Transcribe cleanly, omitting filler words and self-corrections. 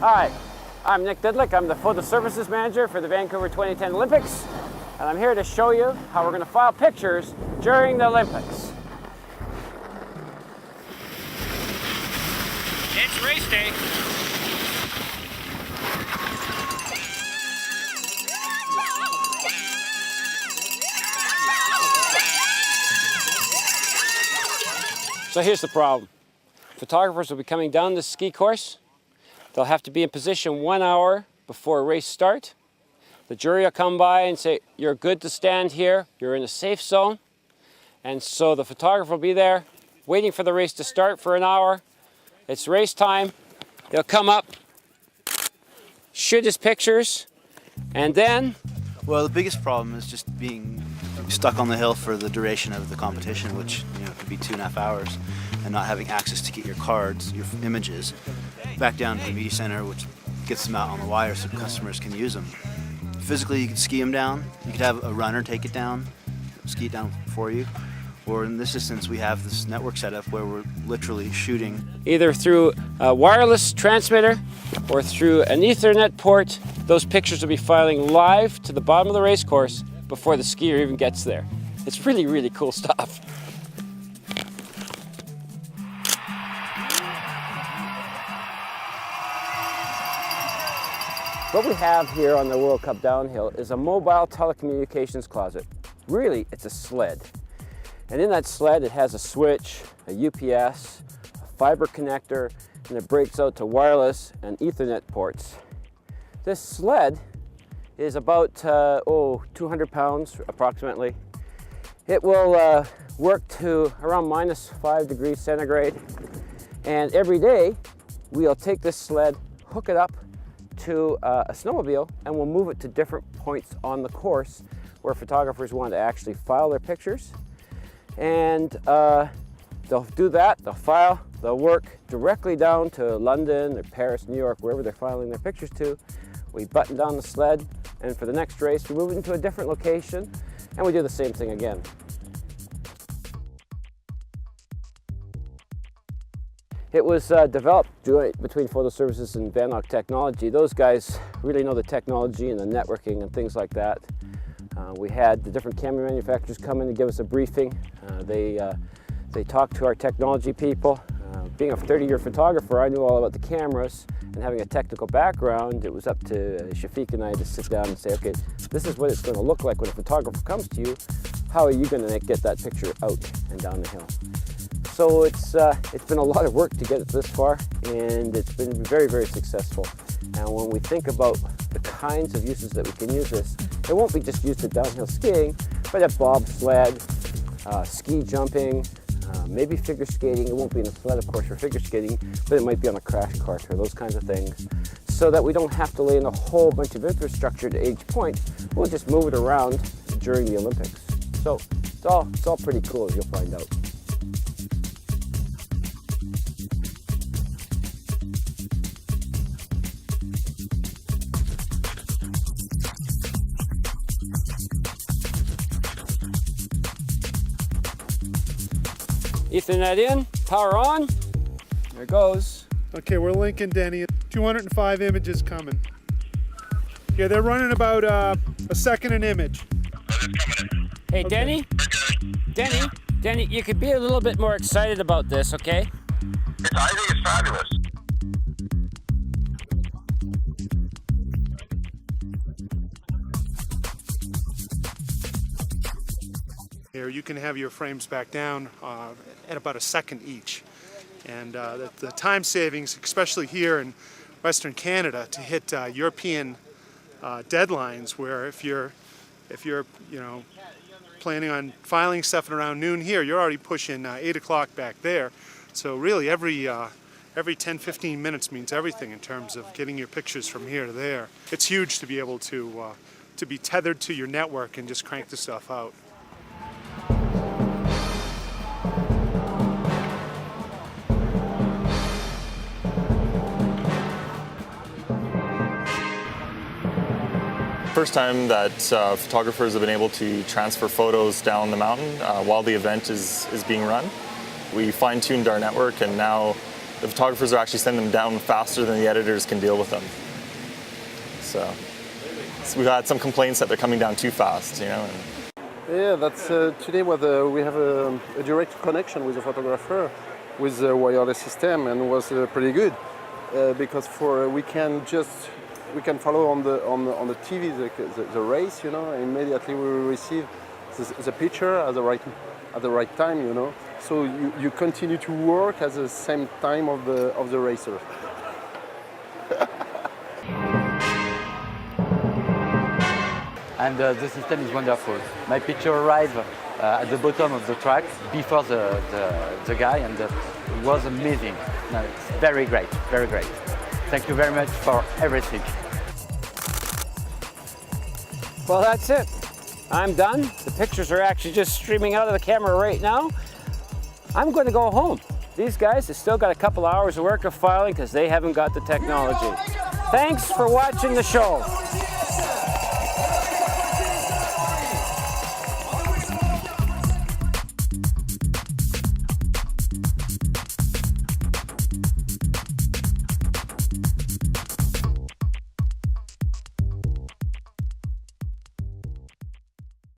Hi, I'm Nick Didlick. I'm the Photo Services Manager for the Vancouver 2010 Olympics, and I'm here to show you how we're going to file pictures during the Olympics. It's race day. So here's the problem. Photographers will be coming down the ski course. They'll have to be in position 1 hour before a race start. The jury will come by and say, you're good to stand here, you're in a safe zone. And so the photographer will be there waiting for the race to start for an hour. It's race time. He'll come up, shoot his pictures, and then... Well, the biggest problem is just being stuck on the hill for the duration of the competition, which could be 2.5 hours, and not having access to get your cards, your images, back down to the media center, which gets them out on the wire so customers can use them. Physically, you could ski them down. You could have a runner take it down, ski it down for you. Or in this instance, we have this network setup where we're literally shooting. Either through a wireless transmitter or through an Ethernet port, those pictures will be filing live to the bottom of the race course before the skier even gets there. It's really, really cool stuff. What we have here on the World Cup Downhill is a mobile telecommunications closet. Really, it's a sled. And in that sled, it has a switch, a UPS, a fiber connector, and it breaks out to wireless and Ethernet ports. This sled is about 200 pounds approximately. It will work to around -5 degrees centigrade. And every day, we'll take this sled, hook it up to a snowmobile, and we'll move it to different points on the course where photographers want to actually file their pictures. And they'll do that, they'll file, they'll work directly down to London or Paris, New York, wherever they're filing their pictures to. We button down the sled, and for the next race, we move it into a different location, and we do the same thing again. It was developed between Photo Services and Vanog Technology. Those guys really know the technology and the networking and things like that. We had the different camera manufacturers come in to give us a briefing. They talked to our technology people. Being a 30-year photographer, I knew all about the cameras, and having a technical background, it was up to Shafiq and I to sit down and say, okay, this is what it's going to look like when a photographer comes to you. How are you going to get that picture out and down the hill? So it's been a lot of work to get it this far, and it's been very, very successful. And when we think about the kinds of uses that we can use this, it won't be just used at downhill skiing, but at bobsled, ski jumping, maybe figure skating. It won't be in a sled, of course, for figure skating, but it might be on a crash cart or those kinds of things, so that we don't have to lay in a whole bunch of infrastructure to each point. We'll just move it around during the Olympics. So it's all pretty cool, as you'll find out. Ethernet in, power on, there it goes. Okay, we're linking Denny. 205 images coming. Yeah, they're running about a second an image. Hey, okay. Denny, you could be a little bit more excited about this, okay? I think it's fabulous. Here, you can have your frames back down at about a second each. And the time savings, especially here in Western Canada, to hit European deadlines, where if you're planning on filing stuff at around noon here, you're already pushing 8 o'clock back there. So really every 10-15 minutes means everything in terms of getting your pictures from here to there. It's huge to be able to be tethered to your network and just crank the stuff out. First time that photographers have been able to transfer photos down the mountain while the event is being run. We fine-tuned our network, and now the photographers are actually sending them down faster than the editors can deal with them. So we've had some complaints that they're coming down too fast, you know. Yeah, that's today we have a direct connection with the photographer with the wireless system, and was pretty good because we can follow on the TV the race, you know. Immediately we will receive the picture at the right time, you know. So you continue to work at the same time of the racer. And the system is wonderful. My picture arrived at the bottom of the track before the guy, and it was amazing. No, it's very great, very great. Thank you very much for everything. Well, that's it. I'm done. The pictures are actually just streaming out of the camera right now. I'm going to go home. These guys have still got a couple hours of work of filing because they haven't got the technology. Thanks for watching the show.